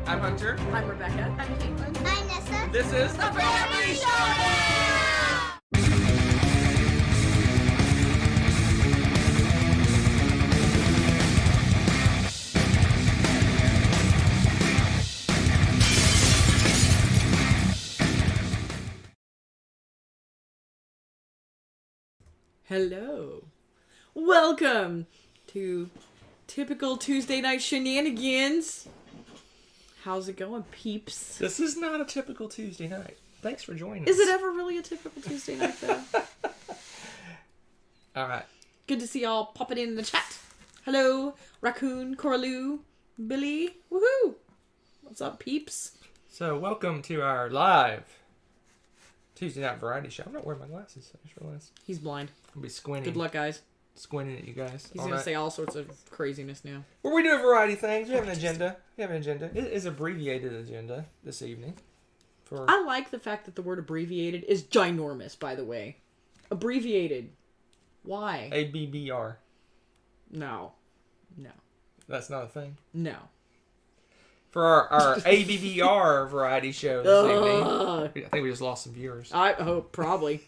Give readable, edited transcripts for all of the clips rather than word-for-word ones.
I'm Hunter. I'm Rebecca. I'm Caitlin. I'm Nessa. This is the Family Showdown! Hello. Welcome to Typical Tuesday Night Shenanigans. How's it going, peeps? This is not a typical Tuesday night. Thanks for joining us. Is it ever really a typical Tuesday night, though? All right. Good to see y'all popping in the chat. Hello, Raccoon, Coraloo, Billy. Woohoo! What's up, peeps? So, welcome to our live Tuesday night variety show. I'm not wearing my glasses. I just realized. He's blind. I'll be squinting. Good luck, guys. Squinting at you guys. He's going to say all sorts of craziness now. Well, we do a variety of things. We have an agenda. It is abbreviated agenda this evening. I like the fact that the word abbreviated is ginormous, by the way. Abbreviated. Why? ABBR. No. That's not a thing. No. For our ABBR variety show this evening. I think we just lost some viewers. I hope, probably.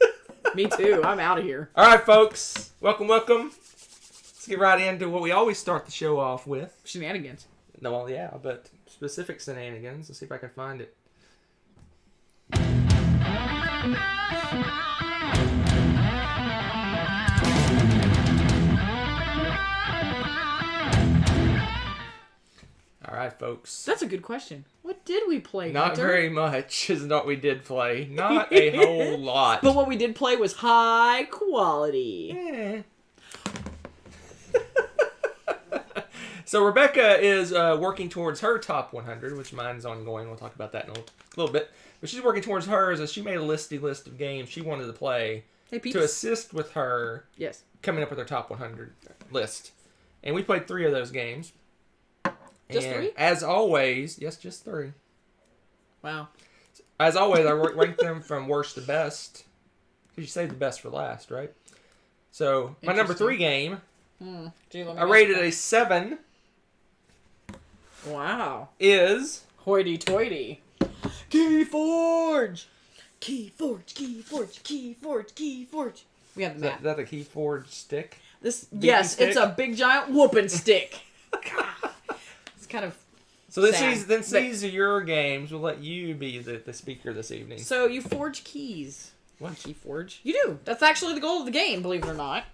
Me too. I'm out of here. All right, folks. Welcome. Let's get right into what we always start the show off with. Shenanigans. No, well, yeah, but specific shenanigans. Let's see if I can find it. All right, folks. That's a good question. What did we play, Not Hunter? very much is what we did play. Not a whole lot. But what we did play was high quality. Yeah. So Rebecca is working towards her top 100, which mine's ongoing. We'll talk about that in a little bit. But she's working towards hers, as she made a list of games she wanted to play to assist with her coming up with her top 100 list. And we played 3 of those games. Just 3? As always, yes, just 3. Wow. As always, I ranked them from worst to best. Because you saved the best for last, right? So, my number 3 game, I rated a 7. Wow. Is... Hoity-toity. Keyforge! Keyforge. We have the map. Is that the Keyforge stick? Yes, stick? it's a big giant whooping stick. It's kind of So these are your games. We'll let you be the speaker this evening. So you forge keys. What? Keyforge? You do. That's actually the goal of the game, believe it or not.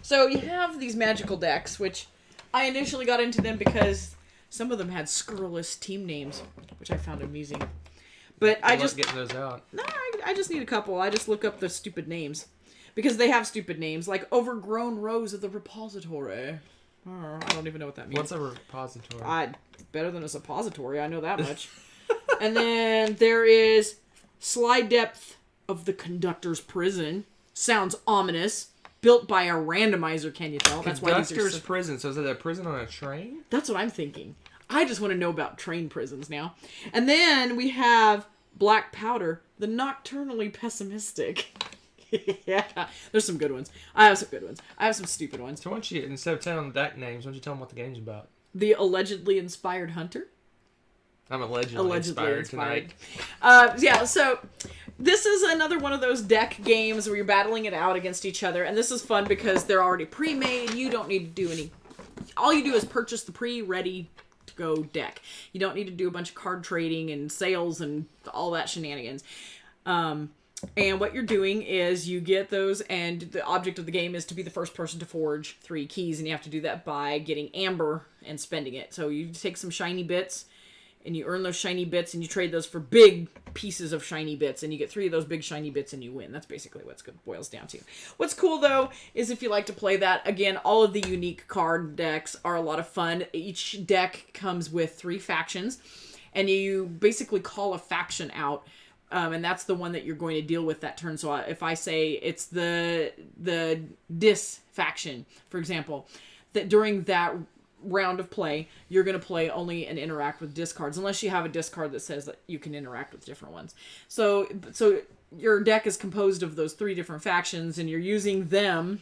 So you have these magical decks, which I initially got into them because some of them had scurrilous team names, which I found amusing. But I just getting those out. No, I just need a couple. I just look up the stupid names because they have stupid names, like Overgrown Rows of the Repository. I don't even know what that means. What's a repository? Better than a suppository, I know that much. And then there is Slide Depth of the Conductor's Prison. Sounds ominous. Built by a randomizer, can you tell? That's why Conductor's Prison. So is it a prison on a train? That's what I'm thinking. I just want to know about train prisons now. And then we have Black Powder, the Nocturnally Pessimistic. Yeah, there's some good ones. I have some good ones. I have some stupid ones. So why don't you, instead of telling deck names, why don't you tell them what the game's about? The Allegedly Inspired Hunter. I'm allegedly inspired tonight. Yeah, so this is another one of those deck games where you're battling it out against each other. And this is fun because they're already pre-made. You don't need to do any... All you do is purchase the pre-ready to go deck. You don't need to do a bunch of card trading and sales and all that shenanigans. And what you're doing is you get those, and the object of the game is to be the first person to forge 3 keys, and you have to do that by getting amber and spending it. So you take some shiny bits, and you earn those shiny bits, and you trade those for big pieces of shiny bits, and you get 3 of those big shiny bits, and you win. That's basically what it boils down to. What's cool, though, is if you like to play that, again, all of the unique card decks are a lot of fun. Each deck comes with 3 factions, and you basically call a faction out. And that's the one that you're going to deal with that turn. So if I say it's the Dis faction, for example, that during that round of play, you're going to play only and interact with discards, unless you have a discard that says that you can interact with different ones. So your deck is composed of those 3 different factions, and you're using them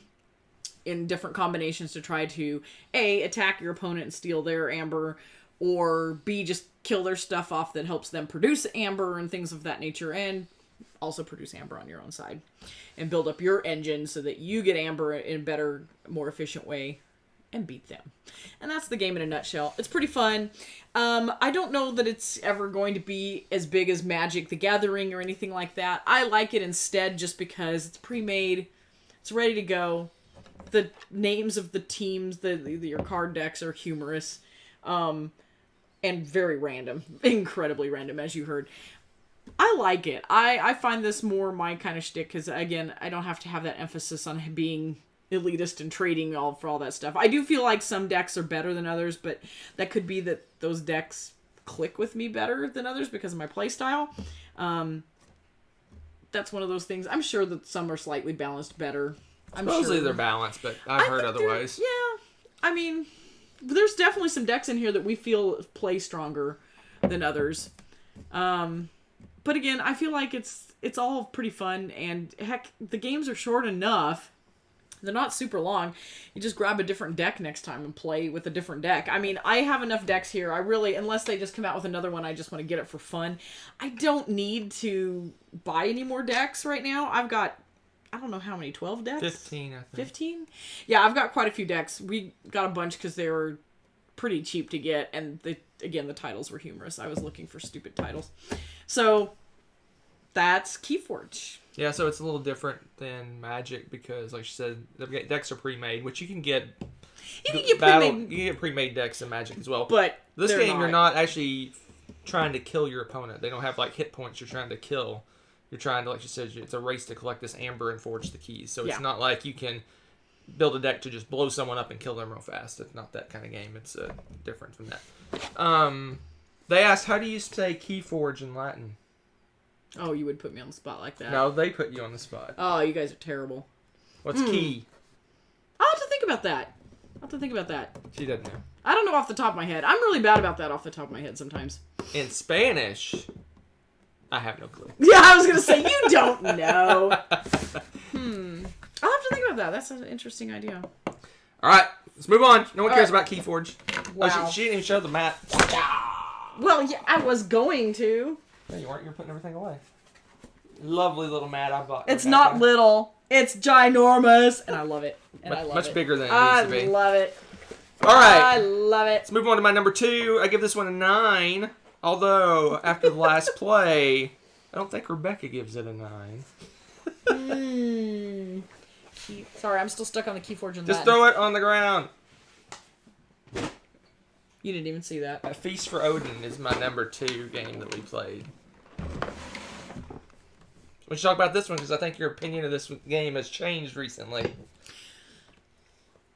in different combinations to try to, A, attack your opponent and steal their amber, or B, just kill their stuff off that helps them produce amber and things of that nature, and also produce amber on your own side and build up your engine so that you get amber in a better, more efficient way and beat them. And that's the game in a nutshell. It's pretty fun. I don't know that it's ever going to be as big as Magic the Gathering or anything like that. I like it instead just because it's pre-made, it's ready to go. The names of the teams, your card decks are humorous, and very random, incredibly random, as you heard. I like it. I find this more my kind of shtick because, again, I don't have to have that emphasis on being elitist and trading for all that stuff. I do feel like some decks are better than others, but that could be that those decks click with me better than others because of my play style. That's one of those things. I'm sure that some are slightly balanced better. Supposedly they're balanced, but I've heard otherwise. Yeah. I mean, there's definitely some decks in here that we feel play stronger than others. But again, I feel like it's all pretty fun, and heck, the games are short enough. They're not super long. You just grab a different deck next time and play with a different deck. I mean, I have enough decks here. I really, unless they just come out with another one, I just want to get it for fun. I don't need to buy any more decks right now. I've got, I don't know how many, 12 decks? 15, I think. 15? Yeah, I've got quite a few decks. We got a bunch because they were pretty cheap to get, and again, the titles were humorous. I was looking for stupid titles. So, that's Keyforge. Yeah, so it's a little different than Magic because, like you said, the decks are pre-made, which you can get. You can get pre-made. You can get pre-made decks in Magic as well. But this game, you're not actually trying to kill your opponent. They don't have like hit points you're trying to kill. You're trying to, like you said, it's a race to collect this amber and forge the keys. So it's not like you can build a deck to just blow someone up and kill them real fast. It's not that kind of game. It's different from that. They asked, how do you say Keyforge in Latin? Oh, you would put me on the spot like that. No, they put you on the spot. Oh, you guys are terrible. What's key? I'll have to think about that. She doesn't know. I don't know off the top of my head. I'm really bad about that off the top of my head sometimes. In Spanish, I have no clue. Yeah, I was going to say, you don't know. I'll have to think about that. That's an interesting idea. All right, let's move on. No one cares right. about Keyforge. Wow. Oh, she didn't even show the map. Well, yeah, I was going to. No, you weren't. You were putting everything away. Lovely little mat I bought. It's not little. It's ginormous. And I love it. Much bigger than it needs to be. I love it. All right. I love it. Let's move on to my number 2. I give this one a 9. Although, after the last play, I don't think Rebecca gives it a 9. Sorry, I'm still stuck on the Keyforge and Just throw it on the ground. You didn't even see that. A Feast for Odin is my number 2 game that we played. We should talk about this one because I think your opinion of this game has changed recently.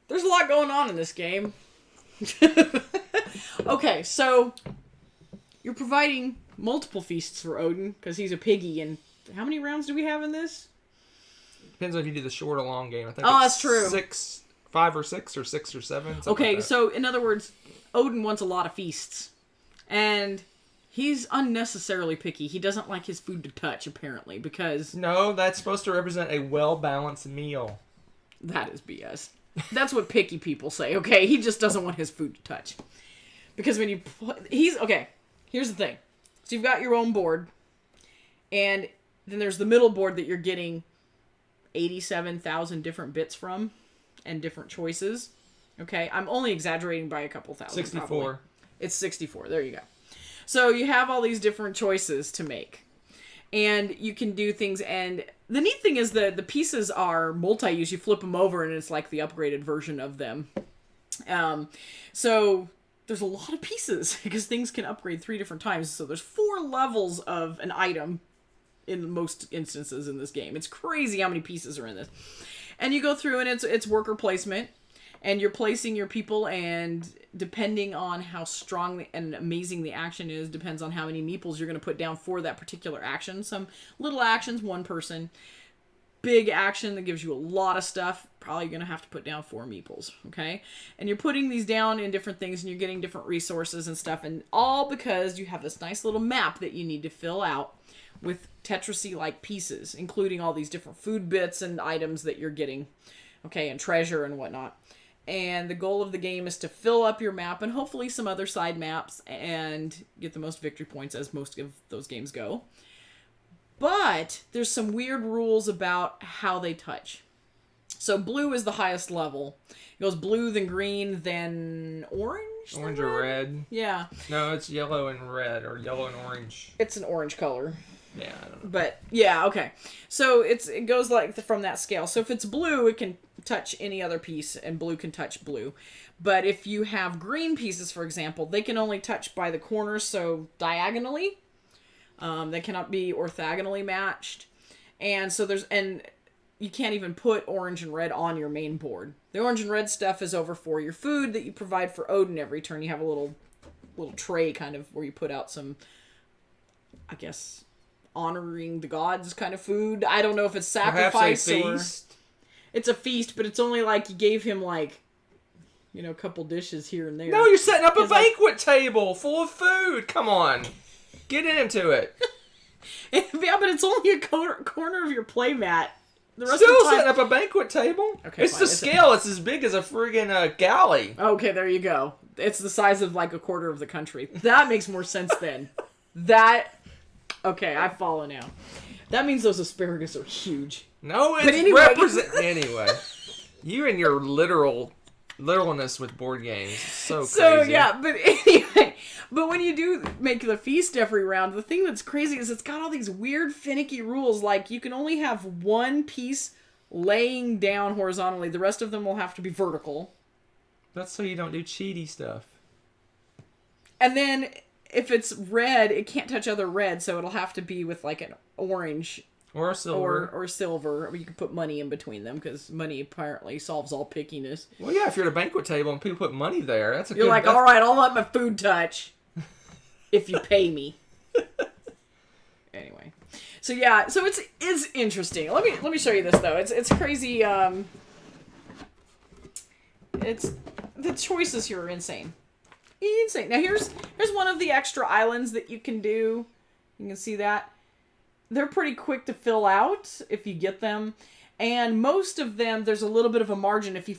There's a lot going on in this game. Okay, so you're providing multiple feasts for Odin because he's a piggy. And how many rounds do we have in this? Depends on if you do the short or long game. I think that's true. 5 or 6 or 6 or 7. Okay, like so in other words, Odin wants a lot of feasts. And he's unnecessarily picky. He doesn't like his food to touch, apparently, because... No, that's supposed to represent a well-balanced meal. That is BS. That's what picky people say, okay? He just doesn't want his food to touch. Because when you... Okay, here's the thing. So you've got your own board, and then there's the middle board that you're getting 87,000 different bits from, and different choices. Okay, I'm only exaggerating by a couple thousand. 64. Probably. It's 64. There you go. So you have all these different choices to make. And you can do things, and the neat thing is the pieces are multi-use. You flip them over, and it's like the upgraded version of them. So there's a lot of pieces, because things can upgrade 3 different times. So there's 4 levels of an item in most instances in this game. It's crazy how many pieces are in this. And you go through, and it's worker placement. And you're placing your people, and depending on how strong and amazing the action is, depends on how many meeples you're going to put down for that particular action. Some little actions, 1 person. Big action that gives you a lot of stuff, probably going to have to put down 4 meeples, okay? And you're putting these down in different things, and you're getting different resources and stuff, and all because you have this nice little map that you need to fill out with Tetrisy-like pieces, including all these different food bits and items that you're getting, okay, and treasure and whatnot. And the goal of the game is to fill up your map and hopefully some other side maps and get the most victory points, as most of those games go. But there's some weird rules about how they touch. So blue is the highest level. It goes blue, then green, then orange? Orange or red? Yeah. No, it's yellow and red, or yellow and orange. It's an orange color. Yeah, I don't know. But, yeah, okay. So it goes like from that scale. So if it's blue, it can touch any other piece, and blue can touch blue. But if you have green pieces, for example, they can only touch by the corners, so diagonally. They cannot be orthogonally matched. And so you can't even put orange and red on your main board. The orange and red stuff is over for your food that you provide for Odin every turn. You have a little tray kind of where you put out some, I guess, honoring the gods kind of food. I don't know if it's sacrifice or... It's a feast, but it's only like you gave him like, a couple dishes here and there. No, you're setting up a banquet table full of food. Come on. Get into it. Yeah, but it's only a corner of your playmat. The rest Still of the time... setting up a banquet table? Okay, it's fine. the scale. It's as big as a friggin' galley. Okay, there you go. It's the size of like a quarter of the country. That makes more sense then. Okay, I follow now. That means those asparagus are huge. No, it's anyway. You and your literalness with board games. So crazy. So, yeah, but anyway. But when you do make the feast every round, the thing that's crazy is it's got all these weird, finicky rules. Like, you can only have one piece laying down horizontally. The rest of them will have to be vertical. That's so you don't do cheaty stuff. And then, if it's red, it can't touch other red, so it'll have to be with, like, an orange... Or silver. Or silver. You can put money in between them, because money apparently solves all pickiness. Well, yeah, if you're at a banquet table and people put money there, that's a You're like, all right, I'll let my food touch. If you pay me. Anyway. So, yeah. So, it's interesting. Let me show you this, though. It's crazy. The choices here are insane. Insane. Now, here's one of the extra islands that you can do. You can see that. They're pretty quick to fill out if you get them. And most of them, there's a little bit of a margin. If you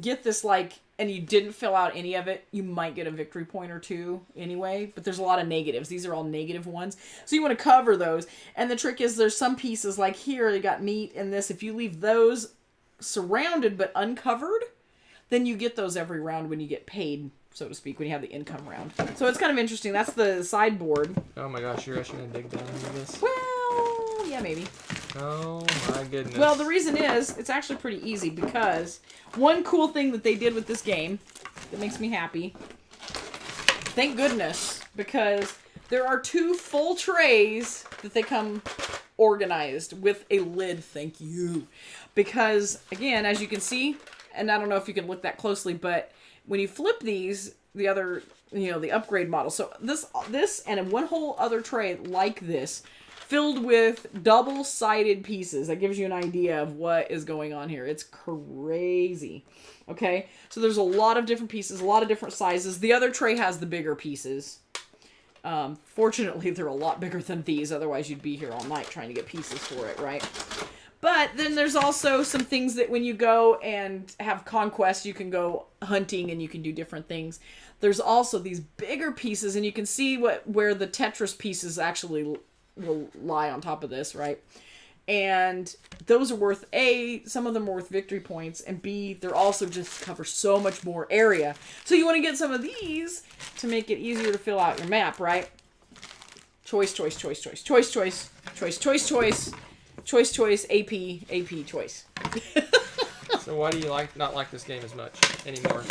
get this, and you didn't fill out any of it, you might get a victory point or two anyway. But there's a lot of negatives. These are all negative ones. So you want to cover those. And the trick is there's some pieces, like here, you got meat and this. If you leave those surrounded but uncovered, then you get those every round when you get paid, so to speak, when you have the income round. So it's kind of interesting. That's the sideboard. Oh my gosh, you're actually going to dig down into this? Well, yeah, maybe. Oh my goodness. Well, the reason is, it's actually pretty easy, because one cool thing that they did with this game that makes me happy, thank goodness, because there are 2 full trays that they come organized with a lid, thank you. Because, again, as you can see, and I don't know if you can look that closely, but when you flip these, the other, the upgrade model. So this and one whole other tray like this, filled with double-sided pieces. That gives you an idea of what is going on here. It's crazy. Okay? So there's a lot of different pieces, a lot of different sizes. The other tray has the bigger pieces. Fortunately, they're a lot bigger than these. Otherwise, you'd be here all night trying to get pieces for it, right? But then there's also some things that when you go and have conquest, you can go hunting and you can do different things. There's also these bigger pieces, and you can see where the Tetris pieces actually will lie on top of this, right? And those are worth, A, some of them are worth victory points, and B, they're also just cover so much more area. So you want to get some of these to make it easier to fill out your map, right? Choice, choice, choice, choice, choice, choice, choice, choice, choice. Choice, choice, AP, choice. So why do you not like this game as much anymore?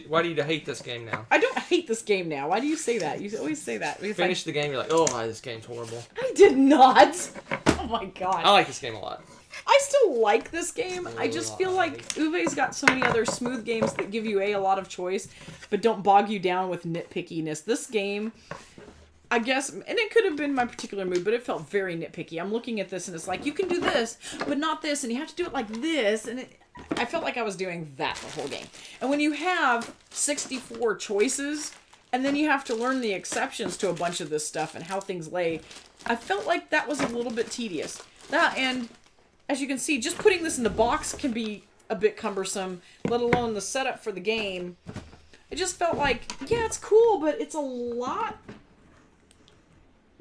Why do you hate this game now? I don't hate this game now. Why do you say that? You always say that. You finish the game, you're like, oh, this game's horrible. I did not. Oh my god. I like this game a lot. I still like this game. I just feel like Uwe's got so many other smooth games that give you a lot of choice, but don't bog you down with nitpickiness. This game, I guess, and it could have been my particular mood, but it felt very nitpicky. I'm looking at this and it's like, you can do this, but not this, and you have to do it like this, and I felt like I was doing that the whole game. And when you have 64 choices, and then you have to learn the exceptions to a bunch of this stuff and how things lay, I felt like that was a little bit tedious. And as you can see, just putting this in the box can be a bit cumbersome, let alone the setup for the game. I just felt like, yeah, it's cool, but it's a lot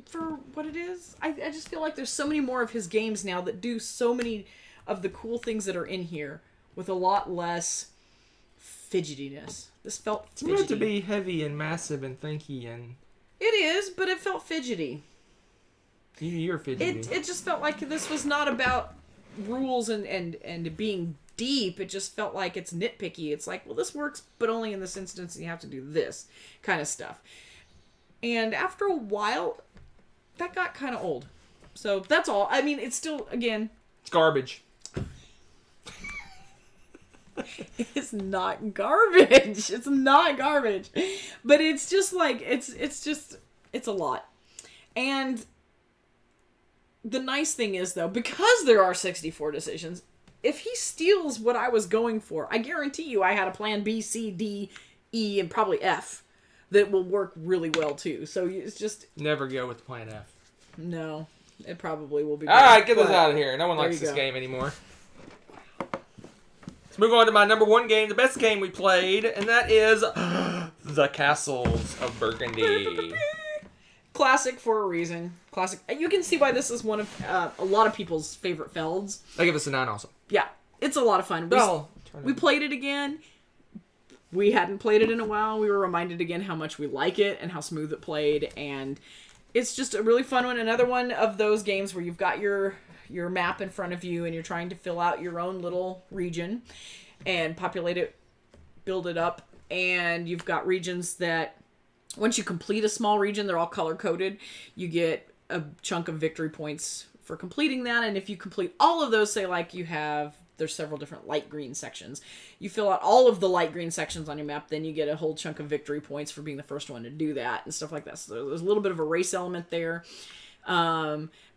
for what it is. I just feel like there's so many more of his games now that do so many of the cool things that are in here with a lot less fidgetiness. This felt fidgety. It's meant to be heavy and massive and thinky and... It is, but it felt fidgety. You're fidgety. It just felt like this was not about rules and being deep. It just felt like it's nitpicky. It's like, well, this works, but only in this instance, and you have to do this kind of stuff. And after a while, that got kind of old. So that's all. I mean, it's still, again... It's garbage. It's not garbage. It's not garbage. But it's just like, it's a lot. And the nice thing is, though, because there are 64 decisions, if he steals what I was going for, I guarantee you I had a plan B, C, D, E, and probably F that will work really well, too. So it's just... Never go with plan F. No. It probably will be... All right, get this out of here. No one likes this game anymore. Let's move on to my number one game, the best game we played, and that is The Castles of Burgundy. Classic for a reason. Classic. You can see why this is one of a lot of people's favorite Felds. I give us a 9 also. Yeah, it's a lot of fun. We played it again. We hadn't played it in a while. We were reminded again how much we like it and how smooth it played, and it's just a really fun one. Another one of those games where you've got your map in front of you and you're trying to fill out your own little region and populate it, build it up, and you've got regions that once you complete a small region, they're all color-coded. You get a chunk of victory points for completing that, and if you complete all of those, say like there's several different light green sections. You fill out all of the light green sections on your map, then you get a whole chunk of victory points for being the first one to do that and stuff like that. So there's a little bit of a race element there.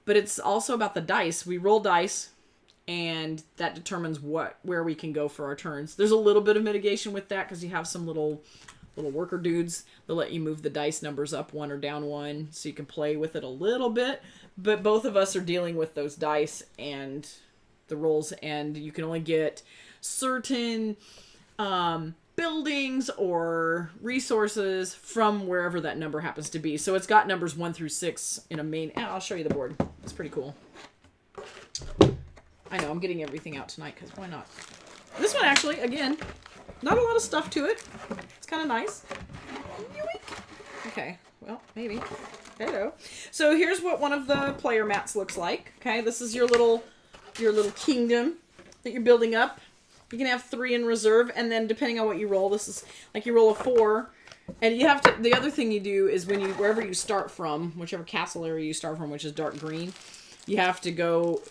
But it's also about the dice. We roll dice, and that determines where we can go for our turns. There's a little bit of mitigation with that because you have some little worker dudes that let you move the dice numbers up 1 or down 1, so you can play with it a little bit. But both of us are dealing with those dice and the rolls, and you can only get certain buildings or resources from wherever that number happens to be. So it's got numbers 1 through 6 in a main... I'll show you the board. It's pretty cool. I know, I'm getting everything out tonight, because why not? This one, actually, again, not a lot of stuff to it. It's kind of nice. Okay, well, maybe. Hello. So here's what one of the player mats looks like. Okay, this is your little kingdom that you're building up. You can have 3 in reserve, and then depending on what you roll, this is like you roll a 4, and you have to. The other thing you do is wherever you start from, whichever castle area you start from, which is dark green, you have to go.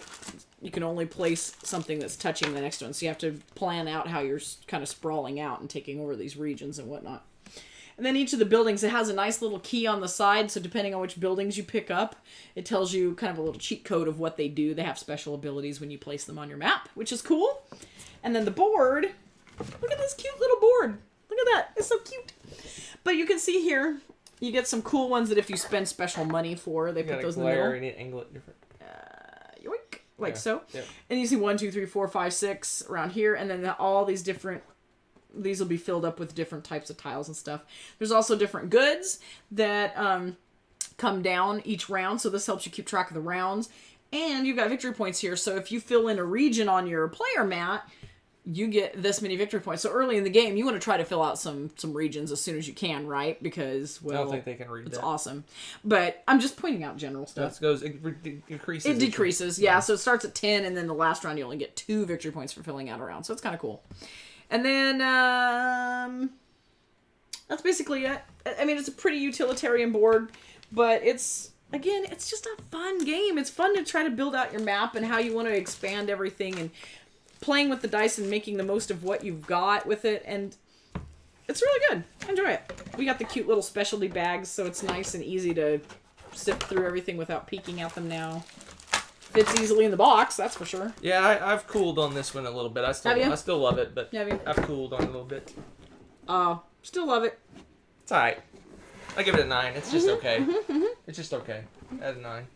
You can only place something that's touching the next one, so you have to plan out how you're kind of sprawling out and taking over these regions and whatnot. And then each of the buildings, it has a nice little key on the side, so depending on which buildings you pick up, it tells you kind of a little cheat code of what they do. They have special abilities when you place them on your map, which is cool. And then the board, look at this cute little board. Look at that, it's so cute. But you can see here, you get some cool ones that if you spend special money for, they put those in the middle. And angle it different. Yoink, like so. Yep. And you see 1, 2, 3, 4, 5, 6 around here, and then all these different... These will be filled up with different types of tiles and stuff. There's also different goods that come down each round, so this helps you keep track of the rounds. And you've got victory points here, so if you fill in a region on your player mat, you get this many victory points. So early in the game, you want to try to fill out some regions as soon as you can, right? Because, well, I don't think they can read it's that. Awesome. But I'm just pointing out general stuff. It decreases. It decreases, yeah. So it starts at 10, and then the last round you only get 2 victory points for filling out a round. So it's kind of cool. And then, that's basically it. I mean, it's a pretty utilitarian board, but it's just a fun game. It's fun to try to build out your map and how you want to expand everything and playing with the dice and making the most of what you've got with it. And it's really good. I enjoy it. We got the cute little specialty bags, so it's nice and easy to sift through everything without peeking at them now. Fits easily in the box, that's for sure. Yeah, I've cooled on this one a little bit. I still love it, but I've cooled on it a little bit. Still love it. It's alright. I give it a 9. It's just okay. It's just okay. At a 9.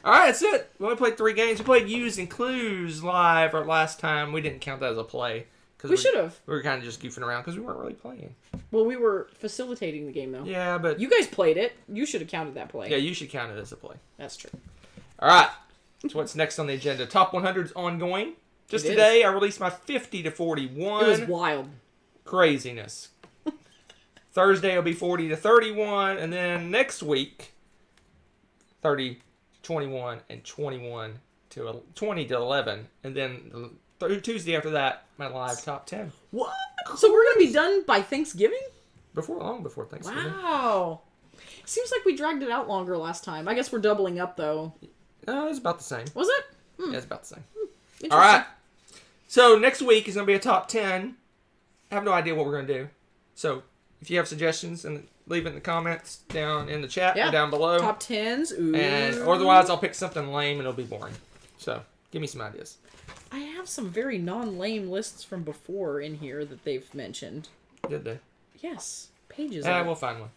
All right, that's it. We only played 3 games. We played Used and Clues live our last time. We didn't count that as a play. We should have. We were kind of just goofing around because we weren't really playing. Well, we were facilitating the game, though. Yeah, but... You guys played it. You should have counted that play. Yeah, you should count it as a play. That's true. All right. So what's next on the agenda? Top 100's ongoing. Just today, I released my 50 to 41. It was wild. Craziness. Thursday will be 40 to 31. And then next week, 30 to 21 and 21 to 20 to 11. And then Tuesday after that, my live top 10. What? So we're going to be done by Thanksgiving? Long before Thanksgiving. Wow. Seems like we dragged it out longer last time. I guess we're doubling up, though. No, it's about the same. Was it? Yeah, it's about the same. All right. So next week is going to be a top 10. I have no idea what we're going to do. So if you have suggestions, and leave it in the comments down in the chat or down below. Top 10s. Ooh. And otherwise, I'll pick something lame and it'll be boring. So give me some ideas. I have some very non-lame lists from before in here that they've mentioned. Did they? Yes. Pages. We'll find one.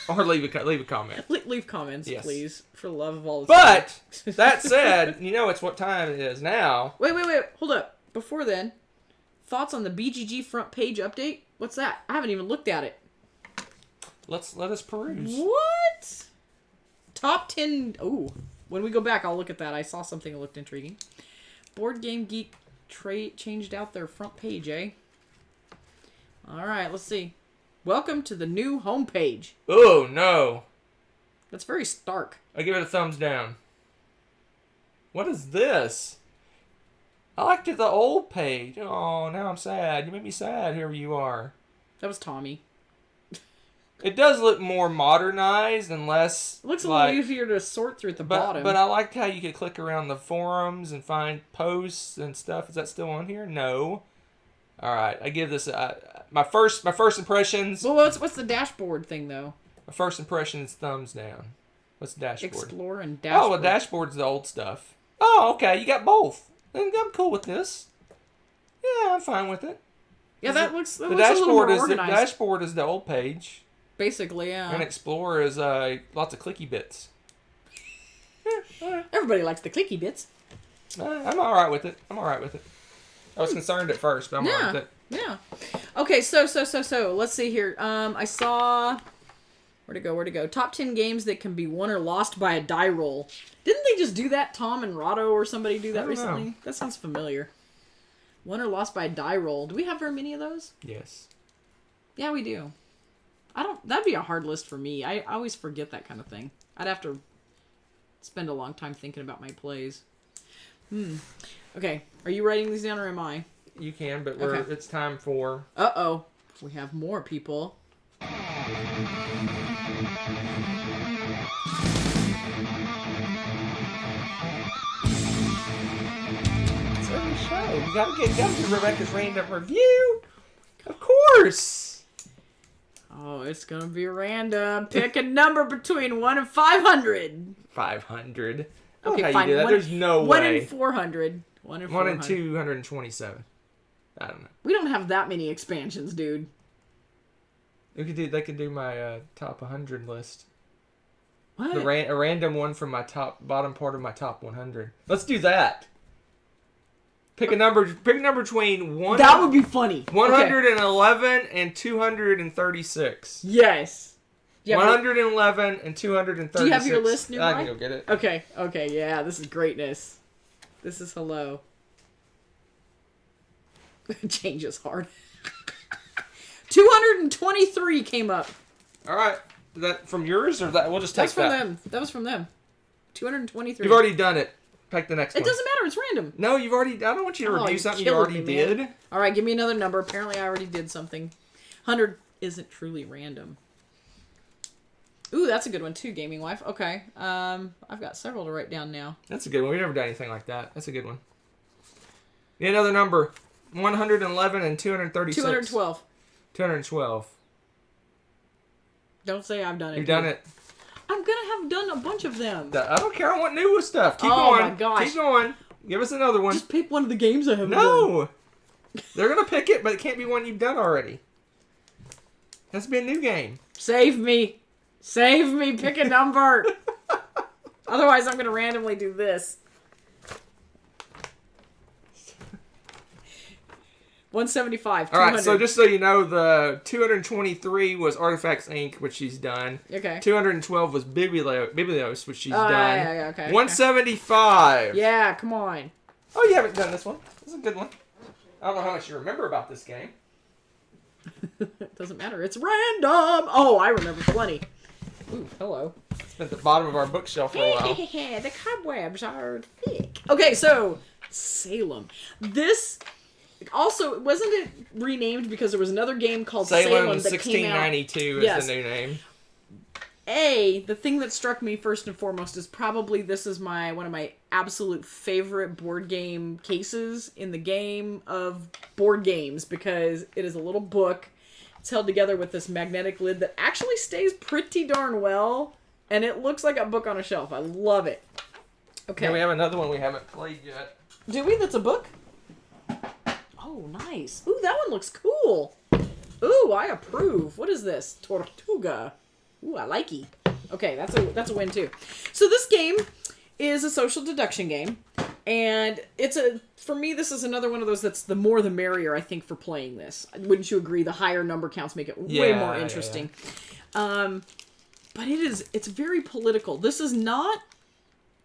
Or leave a comment. Leave comments, please, for the love of all. But that said, you know it's what time it is now. Wait, hold up. Before then, thoughts on the BGG front page update? What's that? I haven't even looked at it. Let us peruse. What? Top 10. Oh, when we go back, I'll look at that. I saw something that looked intriguing. Board Game Geek changed out their front page, eh? All right, let's see. Welcome to the new homepage. Oh, no. That's very stark. I give it a thumbs down. What is this? I liked the old page. Oh, now I'm sad. You made me sad, whoever you are. That was Tommy. It does look more modernized and less... It looks a little easier to sort through at the bottom. But I liked how you could click around the forums and find posts and stuff. Is that still on here? No. All right, I give this my first impressions. Well, what's the dashboard thing though? My first impression is thumbs down. What's the dashboard? Explore and dashboard. Oh, well, dashboard's the old stuff. Oh, okay, you got both. I'm cool with this. Yeah, I'm fine with it. Yeah, that looks a dashboard little more is organized. the dashboard is the old page. Basically, yeah. And Explorer is lots of clicky bits. Everybody likes the clicky bits. I'm all right with it. I was concerned at first, but I'm all right with it. Yeah. Okay, so let's see here. I saw where'd it go? Top 10 games that can be won or lost by a die roll. Didn't they just do that? Tom and Rotto or somebody do that recently? Know. That sounds familiar. Won or lost by a die roll. Do we have very many of those? Yes. Yeah, we do. That'd be a hard list for me. I always forget that kind of thing. I'd have to spend a long time thinking about my plays. Okay, are you writing these down or am I? You can, but it's time for... Uh-oh. We have more people. It's every show. You gotta get Rebecca's random review. Of course. Oh, it's gonna be random. Pick a number between 1 and 500. 500. Okay, how fine. You do that. There's no way. 1 and 400. 1 and 400. 1 and 227. I don't know. We don't have that many expansions, dude. They could do my top 100 list. What? A random one from my bottom part of my top 100. Let's do that. Pick a number between one. That would be funny. 111 and 236. Yes. 111 and 236. Do you have your list nearby? I can go get it. Okay, yeah, this is greatness. This is hello. Change is hard. 223 came up. All right. Is that from yours or that? We'll just take That's from them. That was from them. 223. You've already done it. Pick the next one. It doesn't matter. It's random. No, you've already... I don't want you to review something you already did. All right, give me another number. Apparently, I already did something. 100 isn't truly random. Ooh, that's a good one too, Gaming Wife. Okay. I've got several to write down now. That's a good one. We've never done anything like that. That's a good one. Need another number. 111 and 236. 212. 212. Don't say I've done it. You've done it. I'm gonna have done a bunch of them. I don't care. I want new stuff. Keep going. Oh my gosh. Keep going. Give us another one. Just pick one of the games I haven't done. No. They're gonna pick it, but it can't be one you've done already. It has to be a new game. Save me. Pick a number. Otherwise, I'm going to randomly do this. 175. 200. All right, so just so you know, the 223 was Artifacts Inc., which she's done. Okay. 212 was Biblios, which she's done. Yeah, okay. 175. Yeah, come on. Oh, you haven't done this one. This is a good one. I don't know how much you remember about this game. Doesn't matter. It's random. Oh, I remember plenty. Ooh, hello. It's been at the bottom of our bookshelf for a while. The cobwebs are thick. Okay, so Salem. This also wasn't it renamed because there was another game called Salem that came out. 1692 is the new name. The thing that struck me first and foremost is probably this is one of my absolute favorite board game cases in the game of board games because it is a little book. It's held together with this magnetic lid that actually stays pretty darn well, and it looks like a book on a shelf. I love it. Okay. Yeah, we have another one we haven't played yet. Do we? That's a book? Oh, nice. Ooh, that one looks cool. Ooh, I approve. What is this? Tortuga. Ooh, I like it. Okay, that's a win too. So this game is a social deduction game, and for me this is another one of those that's the more the merrier I think for playing this. Wouldn't you agree? The higher number counts make it way more interesting. Yeah. But it's very political. This is not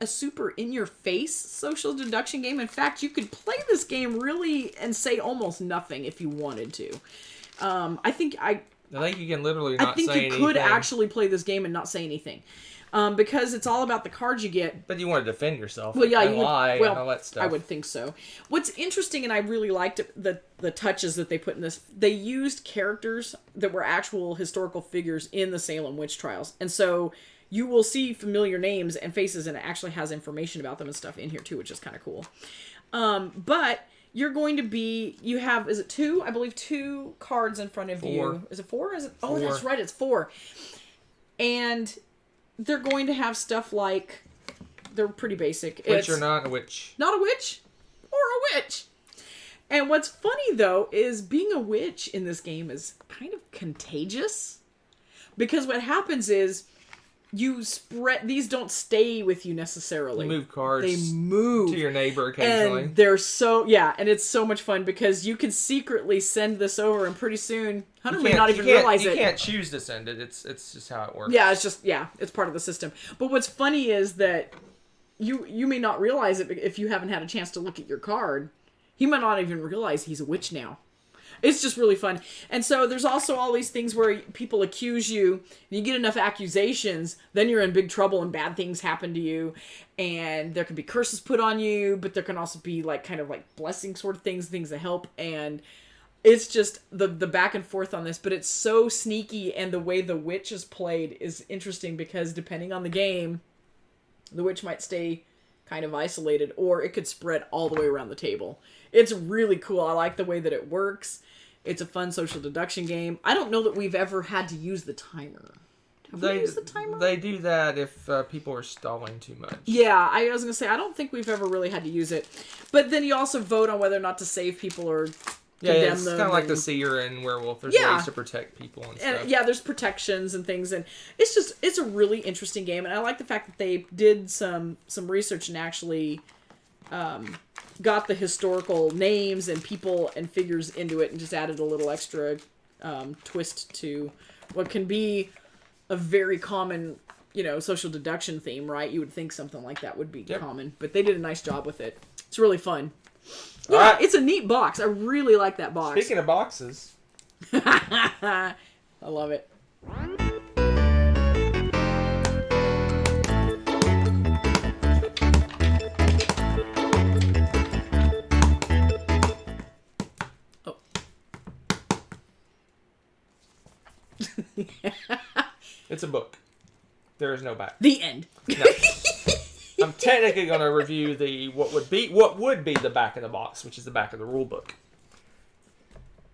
a super in-your-face social deduction game. In fact, you could play this game really and say almost nothing if you wanted to. I think you can literally not say anything. I think you could actually play this game and not say anything. Because it's all about the cards you get. But you want to defend yourself. Well, yeah, and lie and all that stuff. I would think so. What's interesting, and I really liked the touches that they put in this, they used characters that were actual historical figures in the Salem witch trials. And so you will see familiar names and faces, and it actually has information about them and stuff in here too, which is kind of cool. But you're going to be, you have, is it two? I believe 2 cards in front of you. Is it 4? Oh, that's right, it's 4. And they're going to have stuff like, they're pretty basic. Witch or not a witch. Not a witch or a witch. And what's funny, though, is being a witch in this game is kind of contagious. Because what happens is, these don't stay with you necessarily. You move cards. They move to your neighbor occasionally. And and it's so much fun because you can secretly send this over, and pretty soon Hunter may not even realize it. You can't choose to send it. It's just how it works. Yeah, it's part of the system. But what's funny is that you may not realize it if you haven't had a chance to look at your card. He might not even realize he's a witch now. It's just really fun. And so there's also all these things where people accuse you, and you get enough accusations, then you're in big trouble and bad things happen to you. And there can be curses put on you, but there can also be kind of blessing sort of things that help. And it's just the back and forth on this, but it's so sneaky, and the way the witch is played is interesting because depending on the game, the witch might stay kind of isolated, or it could spread all the way around the table. It's really cool. I like the way that it works. It's a fun social deduction game. I don't know that we've ever had to use the timer. Have we used the timer? They do that if people are stalling too much. Yeah, I was going to say, I don't think we've ever really had to use it. But then you also vote on whether or not to save people or condemn them. It's kind of like the Seer and Werewolf. There's ways to protect people and stuff. And there's protections and things. And it's a really interesting game. And I like the fact that they did some research and actually got the historical names and people and figures into it and just added a little extra twist to what can be a very common, social deduction theme, right? You would think something like that would be common, but they did a nice job with it. It's really fun. Yeah, it's a neat box. I really like that box. Speaking of boxes. I love it. It's a book. There is no back. The end. No. I'm technically going to review what would be the back of the box, which is the back of the rule book.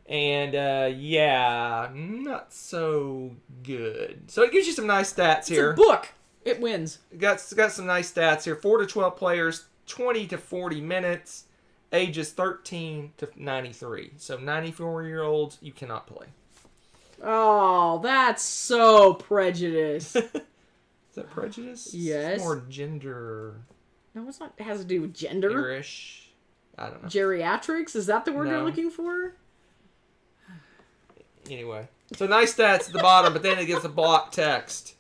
And not so good. So it gives you some nice stats here. It's a book. It wins. Got some nice stats here. 4 to 12 players, 20 to 40 minutes, ages 13 to 93. So 94-year-olds, you cannot play. Oh, that's so prejudiced. Is that prejudice? Yes. It's more gender. No, it's not. It has to do with gender. Irish. I don't know. Geriatrics? Is that the word you're No. looking for? Anyway. So nice stats at the bottom, but then it gets a block text.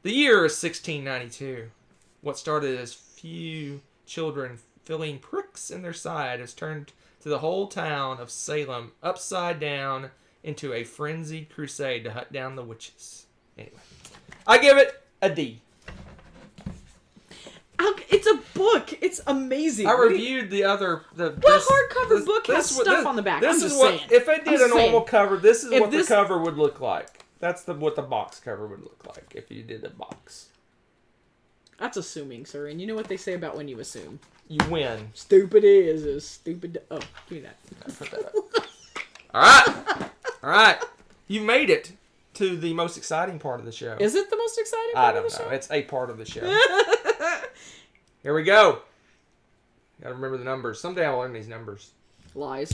The year is 1692. What started as few children feeling pricks in their side has turned to the whole town of Salem upside down into a frenzied crusade to hunt down the witches. Anyway. I give it a D. It's a book. It's amazing. I reviewed the other. What hardcover book has stuff on the back? This I'm is just what saying. if I did a normal cover. This is what the this- cover would look like. That's what the box cover would look like if you did a box. That's assuming, sir. And you know what they say about when you assume. You win. Stupid is stupid. Oh, give me that. Put that up. All right. You made it to the most exciting part of the show. Is it the most exciting I part don't of the know. show? It's a part of the show. Here we go. Gotta remember the numbers. Someday I'll learn these numbers. Lies.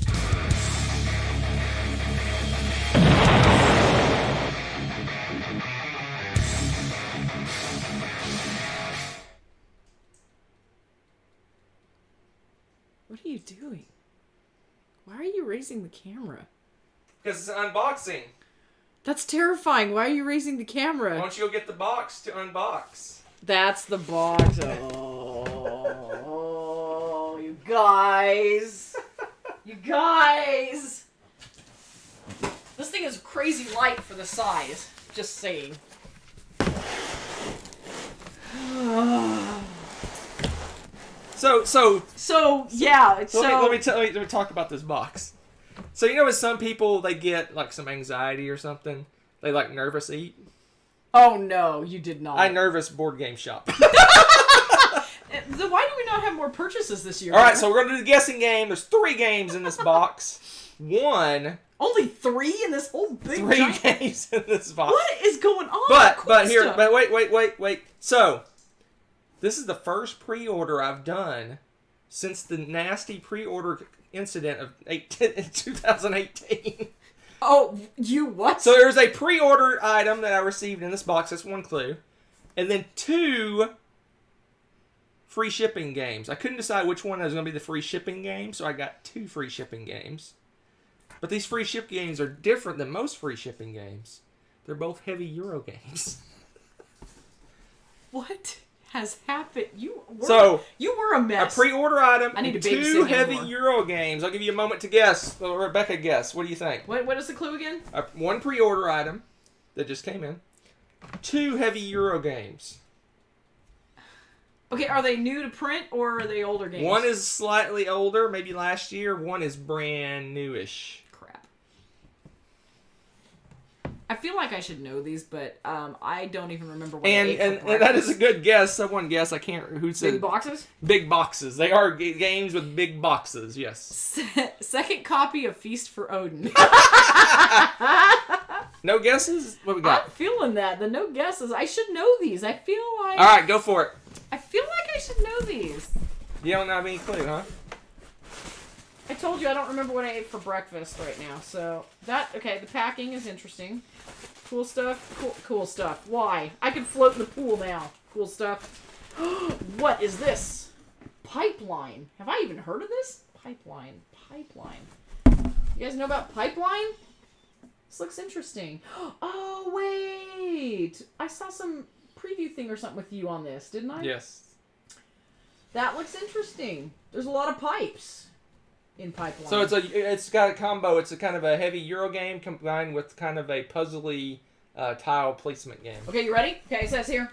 What are you doing? Why are you raising the camera? Because it's unboxing. That's terrifying. Why are you raising the Why camera? don't you go get the box to unbox? That's the box. Oh, you guys. You guys. This thing is crazy light for the size. Just saying. So yeah. Let me talk about this box. So you know, with some people they get like some anxiety or something. They like nervous eat. Oh no, you did not. I nervous board game shop. Then why do we not have more purchases this year? All right, so we're gonna do the guessing game. There's 3 games in this box. Only 3 in this whole big 3 giant... games in this box. What is going on? But Cool here, stuff. but wait. So this is the first pre-order I've done since the nasty pre-order incident of 2018. Oh, you what? So there's a pre-order item that I received in this box. That's one clue. And then 2 free shipping games. I couldn't decide which one was going to be the free shipping game, so I got 2 free shipping games. But these free ship games are different than most free shipping games. They're both heavy Euro games. What has happened? You were a A mess. pre-order item I need and to babysit 2 him heavy more. Euro games. I'll give you a moment to guess. Well, Rebecca, guess. What do you think? What is the clue again? One pre-order item that just came in. 2 heavy Euro games. Okay, are they new to print or are they older games? One is slightly older, maybe last year. One is brand newish. Crap. I feel like I should know these, but I don't even remember what I ate And for that is a breakfast. good guess. Someone guessed. I can't. Who said? Big boxes? Big boxes. They are games with big boxes. Yes. Second copy of Feast for Odin. No guesses. What we got? I'm feeling that. The no guesses. I should know these. I feel like... All right, go for it. I feel like I should know these. You don't have any clue, huh? I told you I don't remember what I ate for breakfast right now. So, okay, the packing is interesting. Cool stuff. Cool stuff. Why? I can float in the pool now. Cool stuff. What is this? Pipeline. Have I even heard of this? Pipeline. You guys know about Pipeline? This looks interesting. Oh, wait. I saw some preview thing or something with you on this, didn't I? Yes. That looks interesting. There's a lot of pipes in Pipeline. So it's got a combo. It's a kind of a heavy Euro game combined with kind of a puzzly tile placement game. Okay, you ready? Okay, it says here,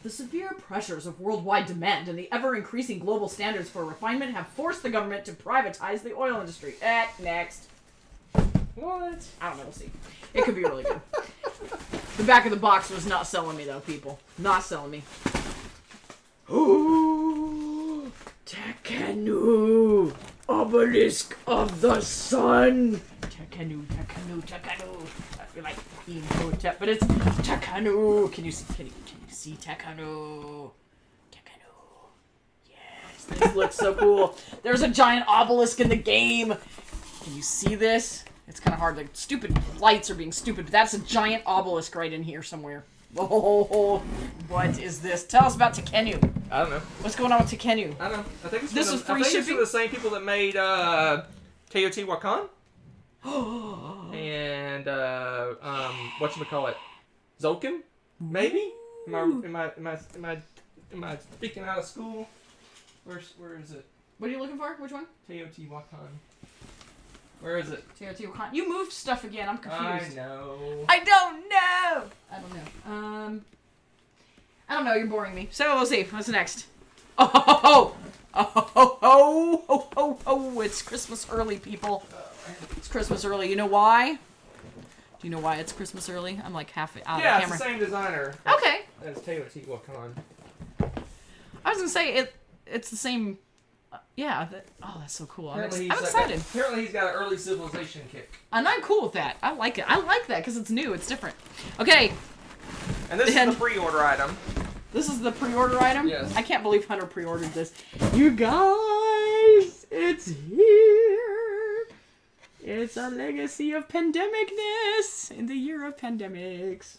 the severe pressures of worldwide demand and the ever-increasing global standards for refinement have forced the government to privatize the oil industry. Next. What? I don't know, we'll see. It could be really good. The back of the box was not selling me, though, people. Not selling me. Ooh, Tekkenu, obelisk of the sun. Tekkenu. I feel like Imhotep, but it's Tekkenu. Can you see Tekkenu? Yes, this looks so cool. There's a giant obelisk in the game. Can you see this? It's kind of hard. The stupid lights are being stupid, but that's a giant obelisk right in here somewhere. Oh, what is this? Tell us about Tekenu. I don't know. What's going on with Tekenu? I don't know. I think it's This is free it's shipping? from the same people that made Teotihuacan. And whatchamacallit? Zolkin? Maybe? Am I speaking out of school? Where is it? What are you looking for? Which one? Teotihuacan. Where is it? Teotihuacan. You moved stuff again. I'm confused. I know. I don't know. I don't know. You're boring me. So we'll see. What's next? Oh, it's Christmas early, people. It's Christmas early. You know why? Do you know why it's Christmas early? I'm like half out of the camera. Yeah, it's the same designer. Okay. As Teotihuacan. I was gonna say it's the same. That's so cool. I'm excited. Apparently he's got an early civilization kick. And I'm cool with that. I like it. I like that because it's new. It's different. Okay. And this is the pre-order item. This is the pre-order item? Yes. I can't believe Hunter pre-ordered this. You guys, it's here. It's a legacy of pandemicness in the year of pandemics.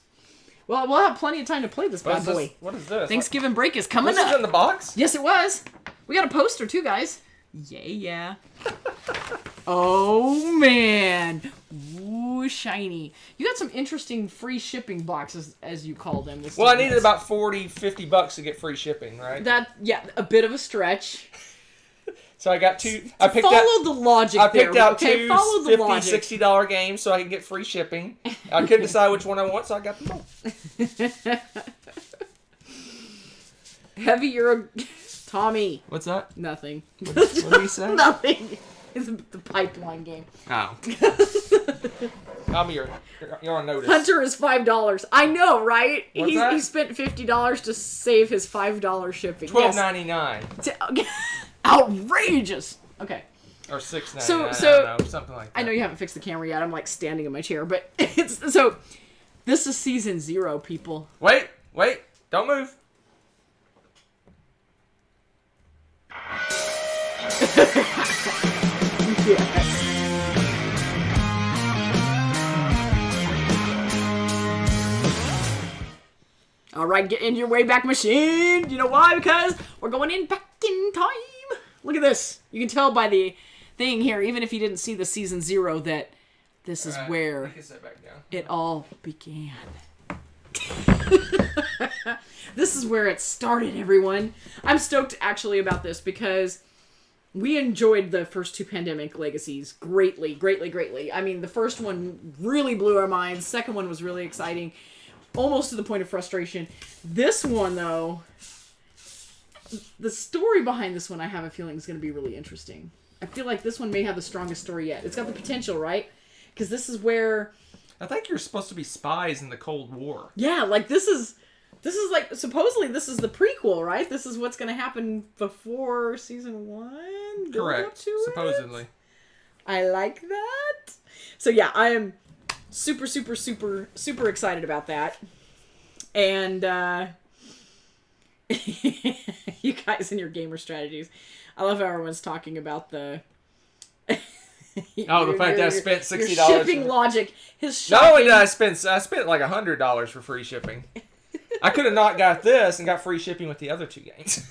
Well, we'll have plenty of time to play this bad boy. What is this? Thanksgiving break is coming up. This is in the box? Yes, it was. We got a poster too, guys. Yeah. Oh, man. Ooh, shiny. You got some interesting free shipping boxes, as you call them. Well, I needed about $40-$50 to get free shipping, right? A bit of a stretch. So I got two. I picked the logic. I picked out two follow the $50, logic. $60 games so I can get free shipping. I couldn't decide which one I want, so I got them both. Heavy Euro... Tommy. What's that? Nothing. What did he say? Nothing. It's the pipeline game. Oh. Tommy, you're on notice. Hunter is $5. I know, right? What's that? He spent $50 to save his $5 shipping. $12.99. Outrageous. Okay. Or $6.99. So I don't know, something like that. I know you haven't fixed the camera yet. I'm like standing in my chair, but it's so. This is season 0, people. Wait, don't move. Yes. All right, get in your Wayback Machine. You know why? Because we're going in back in time. Look at this. You can tell by the thing here, even if you didn't see the season 0, that this is where it all began. This is where it started, everyone. I'm stoked actually about this because we enjoyed the first 2 Pandemic Legacies greatly. I mean, the first one really blew our minds. Second one was really exciting, almost to the point of frustration. This one, though, the story behind this one, I have a feeling is going to be really interesting. I feel like this one may have the strongest story yet. It's got the potential, right? Because this is where... I think you're supposed to be spies in the Cold War. Yeah, like this is like, supposedly this is the prequel, right? This is what's going to happen before season 1? Correct. Supposedly. I like that. So yeah, I am super excited about that. And you guys and your gamer strategies. I love how everyone's talking about the The fact that I spent $60. Your shipping logic. Not only did I spent like $100 for free shipping. I could have not got this and got free shipping with the other 2 games.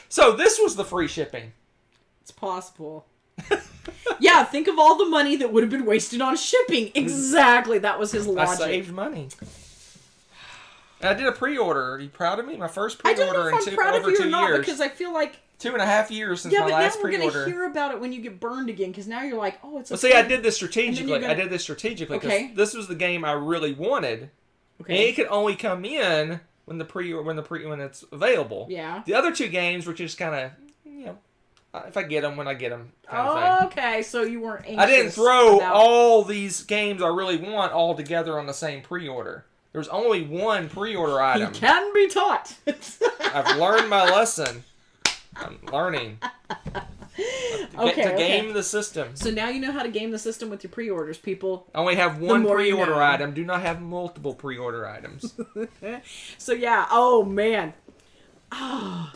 So this was the free shipping. It's possible. Yeah, think of all the money that would have been wasted on shipping. Exactly, that was his logic. I saved money. And I did a pre-order. Are you proud of me? My first pre-order I don't know if I'm proud of you or not, because I feel like 2.5 years since my last pre-order. Yeah, but now we're going to hear about it when you get burned again, because now you're like, oh, it's. Well, see, I did this strategically. Because this was the game I really wanted. Okay. And it could only come in when it's available. Yeah. The other 2 games were just kind of, if I get them when I get them. Kind of thing. Okay. So you weren't anxious. I didn't throw all these games I really want all together on the same pre-order. There's only one pre-order item. He can be taught. I've learned my lesson. I'm learning. To game the system. So now you know how to game the system with your pre-orders, people. I only have one pre-order item. Do not have multiple pre-order items. So yeah. Oh, man. Oh.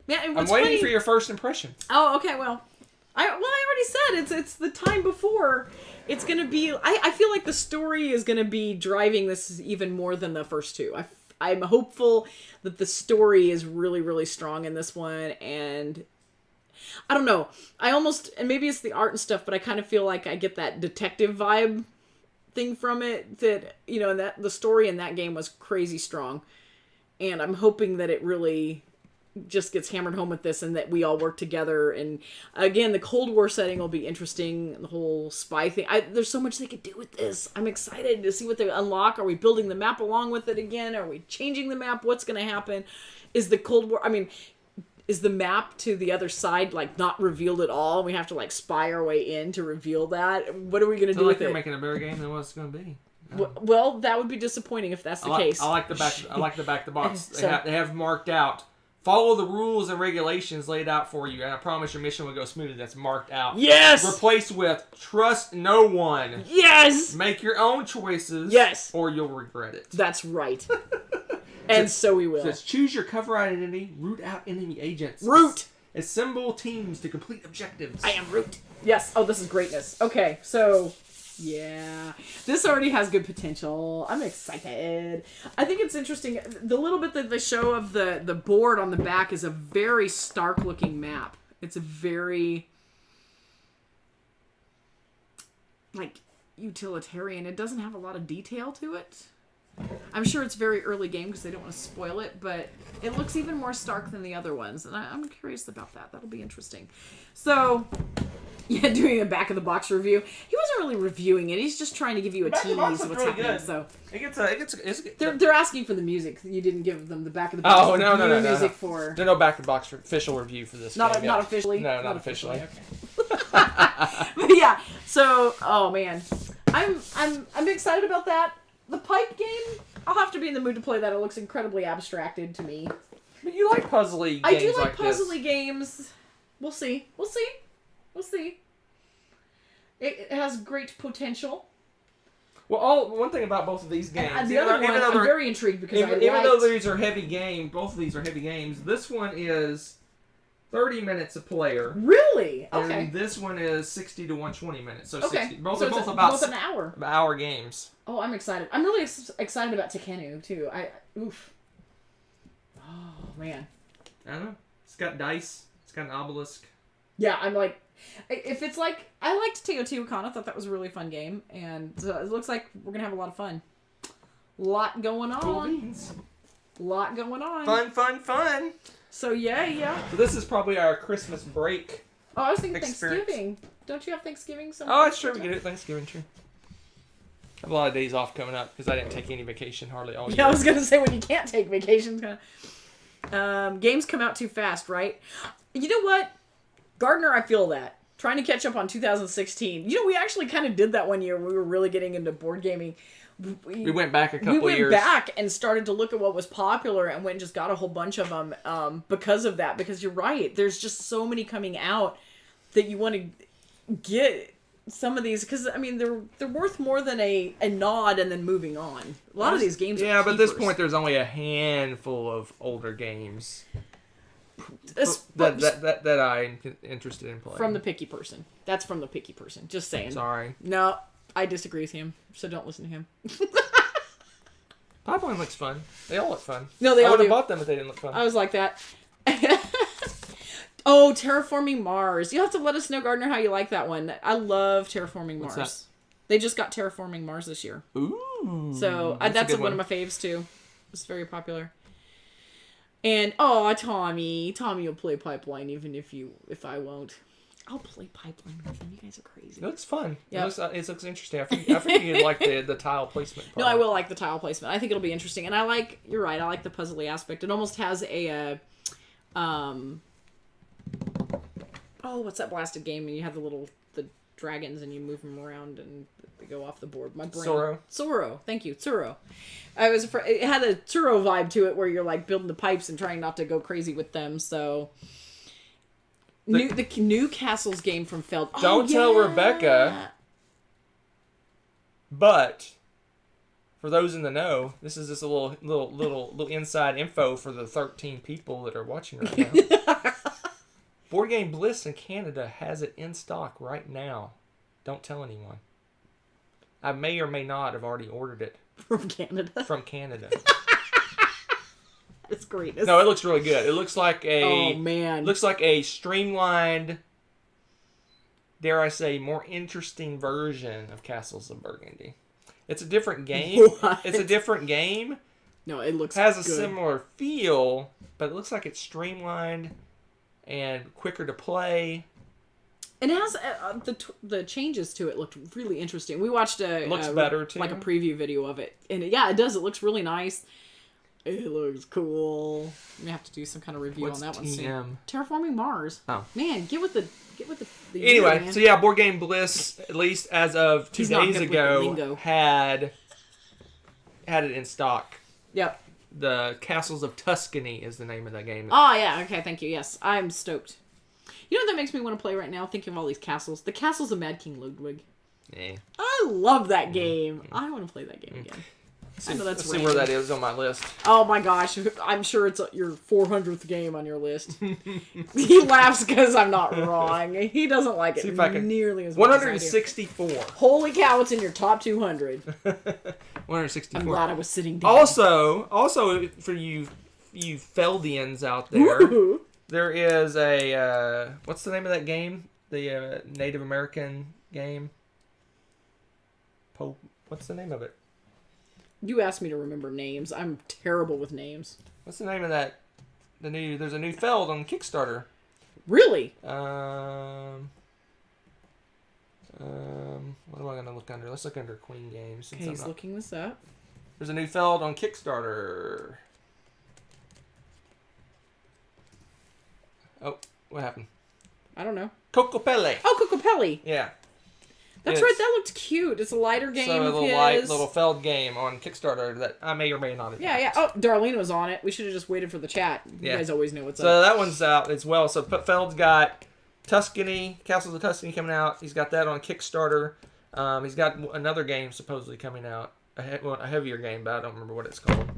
Man, I'm waiting for your first impression. Oh, okay. Well, I already said it's the time before. It's gonna be. I feel like the story is gonna be driving this even more than the first two. I'm hopeful that the story is really, really strong in this one, and I don't know. And maybe it's the art and stuff, but I kind of feel like I get that detective vibe thing from it. That that the story in that game was crazy strong, and I'm hoping that it really just gets hammered home with this, and that we all work together. And again, the Cold War setting will be interesting. The whole spy thing. There's so much they could do with this. I'm excited to see what they unlock. Are we building the map along with it again? Are we changing the map? What's going to happen? Is the Cold War? Is the map to the other side not revealed at all? We have to spy our way in to reveal that. What are we going to do with it? They're making a better game than what it's going to be. Well, that would be disappointing if that's the case. I like the back. I like the back of the box. They have marked out. Follow the rules and regulations laid out for you, and I promise your mission will go smoothly. That's marked out. Yes! Replaced with, trust no one. Yes! Make your own choices. Yes! Or you'll regret it. That's right. And so we will. Just choose your cover identity, root out enemy agents. Root! Assemble teams to complete objectives. I am Root. Yes. Oh, this is greatness. Okay, so... yeah, this already has good potential. I'm excited. I think it's interesting. The little bit that they show of the board on the back is a very stark looking map. It's a very utilitarian. It doesn't have a lot of detail to it. I'm sure it's very early game because they don't want to spoil it, but it looks even more stark than the other ones, and I'm curious about that. That'll be interesting. So... yeah, doing a back of the box review. He wasn't really reviewing it. He's just trying to give you a tease of what's really happening. Good. So they're asking for the music. You didn't give them the back of the box. Oh no music for. There's no back of the box official review for this. Not game not officially. No, not officially. Okay. But yeah. So man, I'm excited about that. The pipe game. I'll have to be in the mood to play that. It looks incredibly abstracted to me. But you like puzzly games. I do like this. puzzly games. We'll see. We'll see. It has great potential. Well, one thing about both of these games, I'm very intrigued because even though these are heavy games, both of these are heavy games. This one is 30 minutes a player. Really? Okay. And this one is 60 to 120 minutes. So okay. 60. Both both an hour. About hour games. Oh, I'm excited. I'm really excited about Tekkenu too. Oof. Oh man. I don't know. It's got dice. It's got an obelisk. Yeah, I'm like. If it's I liked Teotihuacan. I thought that was a really fun game, and it looks like we're gonna have a lot of fun. Lot going on. Cool beans. Lot going on. Fun. So yeah. So this is probably our Christmas break. Oh, I was thinking experience. Thanksgiving. Don't you have Thanksgiving? Oh, it's true. We get it Thanksgiving, true. I have a lot of days off coming up because I didn't take any vacation hardly all year. Yeah, I was gonna say when you can't take vacations, games come out too fast, right? You know what? Gardner, I feel that. Trying to catch up on 2016. We actually kind of did that one year when we were really getting into board gaming. We went back a couple years. We went back and started to look at what was popular and went and just got a whole bunch of them because of that. Because you're right. There's just so many coming out that you want to get some of these. Because, they're worth more than a nod and then moving on. A lot of these games are but at this point, there's only a handful of older games. That I'm interested in playing. From the picky person. That's from the picky person. Just saying. Sorry. No, I disagree with him, so don't listen to him. Pipeline looks fun. They all look fun. No, they all do. I would have bought them if they didn't look fun. I was like that. Oh, Terraforming Mars. You'll have to let us know, Gardner, how you like that one. I love Terraforming Mars. What's that? They just got Terraforming Mars this year. Ooh. So that's one of my faves, too. It's very popular. And Tommy will play Pipeline even if I won't. I'll play Pipeline with him. You guys are crazy. It looks fun. Yeah, it looks interesting. I think you'd like the tile placement part. No, I will like the tile placement. I think it'll be interesting, and you're right. I like the puzzly aspect. It almost has a what's that blasted game? And you have the dragons and you move them around and they go off the board. My brain. Tsuro. Thank you, Tsuro. It had a Tsuro vibe to it where you're building the pipes and trying not to go crazy with them. So the new Castles game from Feld. Don't tell Rebecca. But for those in the know, this is just a little inside info for the 13 people that are watching right now. Board Game Bliss in Canada has it in stock right now. Don't tell anyone. I may or may not have already ordered it. From Canada? From Canada. It's great. No, it looks really good. It looks like a... Oh, man. Looks like a streamlined, dare I say, more interesting version of Castles of Burgundy. It's a different game. What? It's a different game. No, it looks has a good. similar feel, but it looks like it's streamlined and quicker to play. And it has the changes to it looked really interesting. We watched it looks better too. Like a preview video of it, and yeah, it does. It looks really nice. It looks cool. We have to do some kind of review on that one soon. Terraforming Mars. Oh man, get with the anyway, year, so yeah, Board Game Bliss, at least as of 2 days ago, had it in stock. Yep. The Castles of Tuscany is the name of that game. Oh yeah, okay, thank you. Yes, I'm stoked. You know what that makes me want to play right now? Thinking of all these castles. The Castles of Mad King Ludwig. Yeah. I love that game. I want to play that game again. Let's see where that is on my list. Oh my gosh, I'm sure it's your 400th game on your list. He laughs because I'm not wrong. He doesn't like it nearly as much 164. As I do. Holy cow, it's in your top 200. 164. I'm glad I was sitting down. Also for you Feldians out there, Ooh. There is a what's the name of that game? The Native American game. What's the name of it? You asked me to remember names. I'm terrible with names. What's the name of that? There's a new Feld on Kickstarter. Really? What am I gonna look under? Let's look under Queen Games. Okay, he's looking this up. There's a new Feld on Kickstarter. Oh, what happened? I don't know. Cocopelli. Oh, Cocopelli. Yeah. That's right. That looked cute. It's a lighter game. So a little light, little Feld game on Kickstarter that I may or may not have. Yeah. Oh, Darlene was on it. We should have just waited for the chat. You guys always know what's up. So that one's out as well. So Feld's got Tuscany, Castles of Tuscany coming out. He's got that on Kickstarter. He's got another game supposedly coming out, a heavier game, but I don't remember what it's called.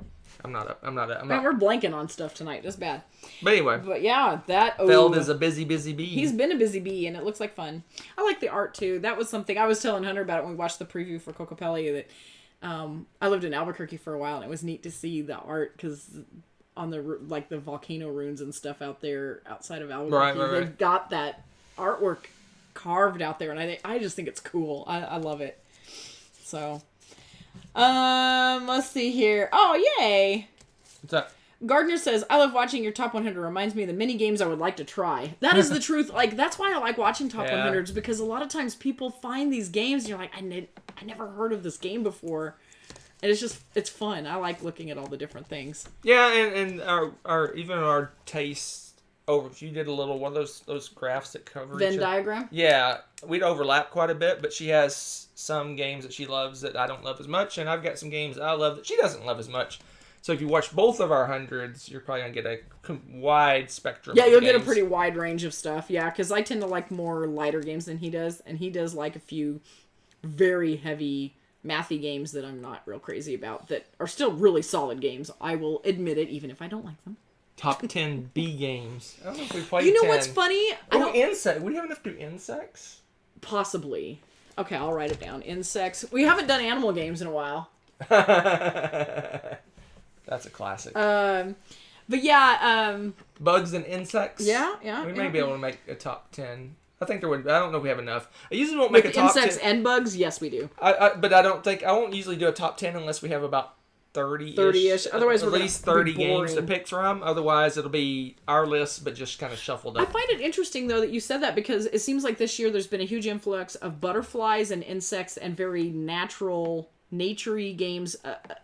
I'm not. We're blanking on stuff tonight. That's bad. But anyway. But yeah, Feld is a busy bee. He's been a busy bee, and it looks like fun. I like the art too. That was something I was telling Hunter about it when we watched the preview for Cocopelli. That I lived in Albuquerque for a while, and it was neat to see the art because on the volcano ruins and stuff out there outside of Albuquerque, they've got that artwork carved out there, and I just think it's cool. I love it. So. Let's see here. Oh, yay! What's up? Gardner says, I love watching your top 100. Reminds me of the mini games I would like to try. That is the truth. Like, that's why I like watching top 100s, because a lot of times people find these games and you're like, I never heard of this game before. And it's fun. I like looking at all the different things. Yeah, and our tastes over. If you did a little one of those graphs that cover Venn diagram? Yeah, we'd overlap quite a bit, but she has some games that she loves that I don't love as much, and I've got some games that I love that she doesn't love as much. So if you watch both of our hundreds, you're probably going to get a wide spectrum of games. Get a pretty wide range of stuff. Yeah, because I tend to like more lighter games than he does, and he does like a few very heavy mathy games that I'm not real crazy about that are still really solid games. I will admit it, even if I don't like them. Top 10 B games. I don't know if we played 10. You know what's funny? Insects. Would you have enough to do insects? Possibly. Okay, I'll write it down. Insects. We haven't done animal games in a while. That's a classic. But yeah. Bugs and insects? Yeah. We may be able to make a top 10. I think there would. I don't know if we have enough. I usually won't make a top 10. Insects and bugs? Yes, we do. But I won't usually do a top 10 unless we have about 30-ish. Otherwise, at least 30 games to pick from. Otherwise, it'll be our list, but just kind of shuffled up. I find it interesting, though, that you said that, because it seems like this year there's been a huge influx of butterflies and insects and very natural, nature-y games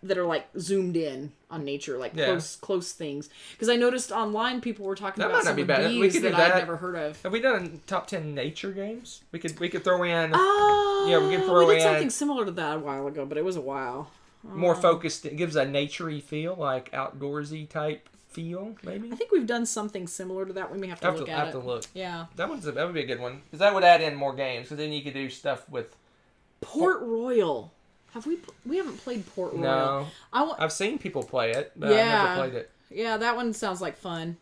that are, like, zoomed in on nature, like close things. Because I noticed online people were talking about some of these that I've never heard of. Have we done top 10 nature games? We could throw in... we did something similar to that a while ago, but it was a while. More focused. It gives a naturey feel, like outdoorsy type feel, maybe. I think we've done something similar to that. We may have to look at it. Have to look. Yeah. That would be a good one, because that would add in more games. Because then you could do stuff with Port Royal. We haven't played Port Royal. No. I've seen people play it, but I've never played it. Yeah, that one sounds like fun.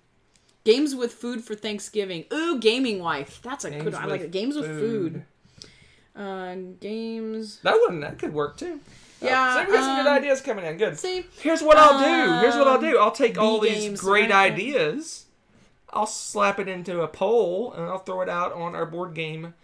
Games with food for Thanksgiving. Ooh, gaming wife. That's a good one. I like it. Games with food. Games. That could work too. Yeah. So we got some good ideas coming in. Good. See? Here's what I'll do. I'll take all these games, great right? ideas. I'll slap it into a poll and I'll throw it out on our board game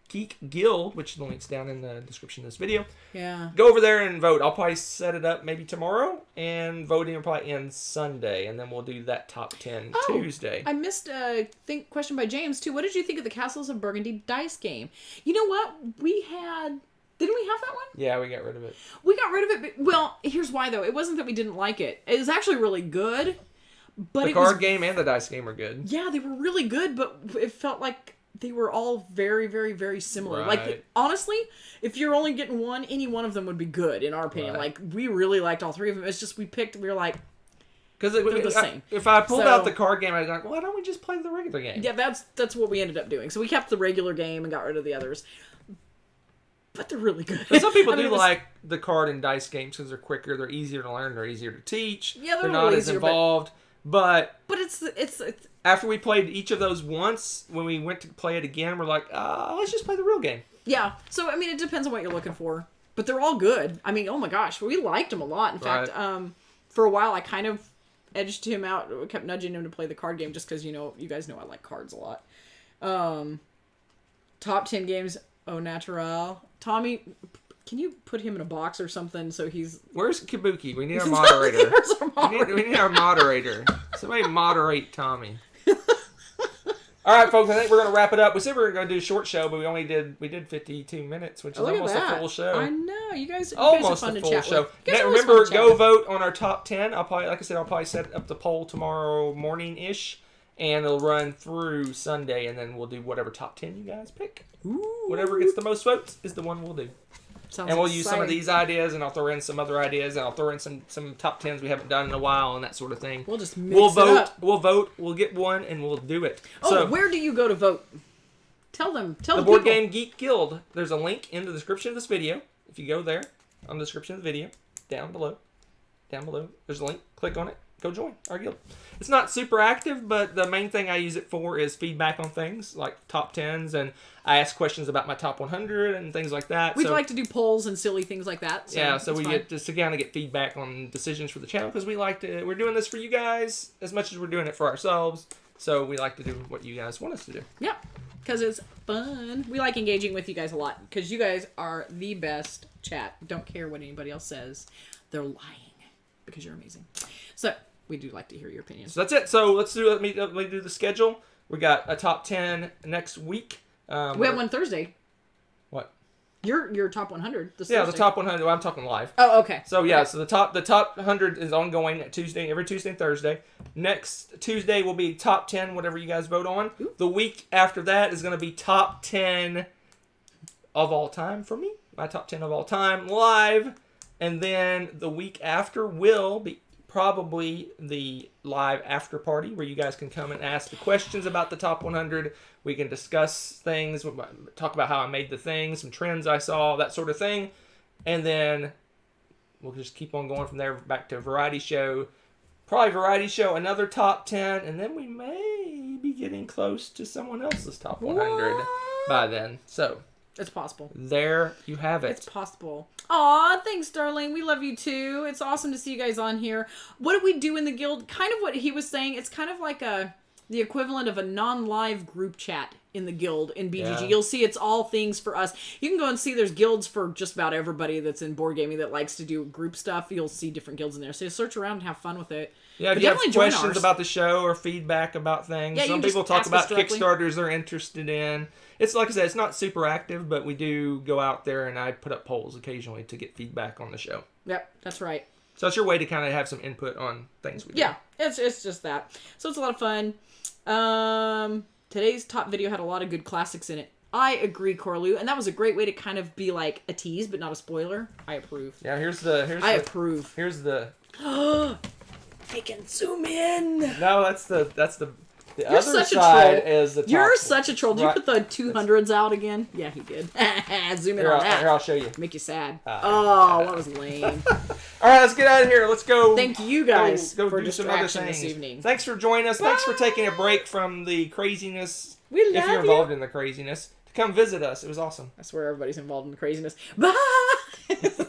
Geek Guild, which the link's down in the description of this video. Yeah. Go over there and vote. I'll probably set it up maybe tomorrow, and voting will probably end Sunday, and then we'll do that top 10 Tuesday. I missed a question by James, too. What did you think of the Castles of Burgundy dice game? You know what? Didn't we have that one? Yeah, we got rid of it. We got rid of it. Well, here's why, though. It wasn't that we didn't like it. It was actually really good. But the card game and the dice game are good. Yeah, they were really good, but it felt like they were all very, very, very similar. Right. Like, honestly, if you're only getting one, any one of them would be good, in our opinion. Right. Like, we really liked all three of them. It's just we were like, because they're the same. If I pulled out the card game, I'd be like, why don't we just play the regular game? Yeah, that's what we ended up doing. So we kept the regular game and got rid of the others. But they're really good. But some people like the card and dice games because they're quicker, they're easier to learn, they're easier to teach. Yeah, they're not as easier, involved. But it's after we played each of those once, when we went to play it again, we're like, let's just play the real game. Yeah. So I mean, it depends on what you're looking for. But they're all good. I mean, oh my gosh, we liked them a lot. In fact, for a while I kind of edged him out. I kept nudging him to play the card game just because you guys know I like cards a lot. Top 10 games au natural. Tommy, can you put him in a box or something so he's... Where's Kabuki? We need our moderator. We need our moderator. Somebody moderate Tommy. All right, folks, I think we're going to wrap it up. We said we were going to do a short show, but we did 52 minutes, which is almost a full show. I know. You guys almost are fun a to full chat show. with. Now, remember, go vote on our top 10. I'll probably set up the poll tomorrow morning-ish, and it'll run through Sunday, and then we'll do whatever top 10 you guys pick. Ooh. Whatever gets the most votes is the one we'll do. Sounds and we'll exciting. use some of these ideas, and I'll throw in some other ideas, and I'll throw in some top 10s we haven't done in a while, and that sort of thing. We'll just mix it up. We'll vote. We'll get one, and we'll do it. So, where do you go to vote? Tell them. Tell the the Board people. Game Geek Guild. There's a link in the description of this video. If you go there, on the description of the video, down below, there's a link. Click on it. Go join our guild. It's not super active, but the main thing I use it for is feedback on things like top 10s, and I ask questions about my top 100 and things like that. We'd like to do polls and silly things like that. So we get just to kind of get feedback on decisions for the channel because we're doing this for you guys as much as we're doing it for ourselves. So we like to do what you guys want us to do. Yeah, because it's fun. We like engaging with you guys a lot because you guys are the best chat. Don't care what anybody else says. They're lying because you're amazing. So we do like to hear your opinions. So that's it. So let me do the schedule. We got a top 10 next week. We have one Thursday. What? Your top 100. The top 100. Well, I'm talking live. Oh, okay. So yeah, so the top 100 is ongoing every Tuesday and Thursday. Next Tuesday will be top 10, whatever you guys vote on. Ooh. The week after that is going to be top 10 of all time for me. My top 10 of all time live. And then the week after will be probably the live after party where you guys can come and ask the questions about the top 100. We can discuss things, talk about how I made the things, some trends I saw, that sort of thing. And then we'll just keep on going from there back to variety show. Probably variety show, another top 10, and then we may be getting close to someone else's top 100 by then. So it's possible. There you have it. It's possible. Aw, thanks, darling. We love you too. It's awesome to see you guys on here. What do we do in the guild? Kind of what he was saying. It's kind of like the equivalent of a non-live group chat in the guild in BGG. Yeah. You'll see it's all things for us. You can go and see there's guilds for just about everybody that's in board gaming that likes to do group stuff. You'll see different guilds in there. So search around and have fun with it. Yeah, if you have questions about the show or feedback about things. Yeah, some people talk about Kickstarters they're interested in. It's like I said, it's not super active, but we do go out there and I put up polls occasionally to get feedback on the show. Yep, that's right. So it's your way to kind of have some input on things we do. Yeah, it's just that. So it's a lot of fun. Today's top video had a lot of good classics in it. I agree, Corlu, and that was a great way to kind of be like a tease, but not a spoiler. I approve. Yeah, I approve. Here's the. They can zoom in. No, that's the The You're other such a side troll. is the top. You're such a troll. Did Right. you put the 200s out again? Yeah, he did. Zoom in Here, on that. Here, I'll show you. Make you sad. Ah. That was lame. All right, let's get out of here. Let's go. Thank you guys go for do some other distraction things. this evening. Thanks for joining us. Thanks for taking a break from the craziness. We love if you're you. involved in the craziness, to come visit us. It was awesome. I swear everybody's involved in the craziness. Bye!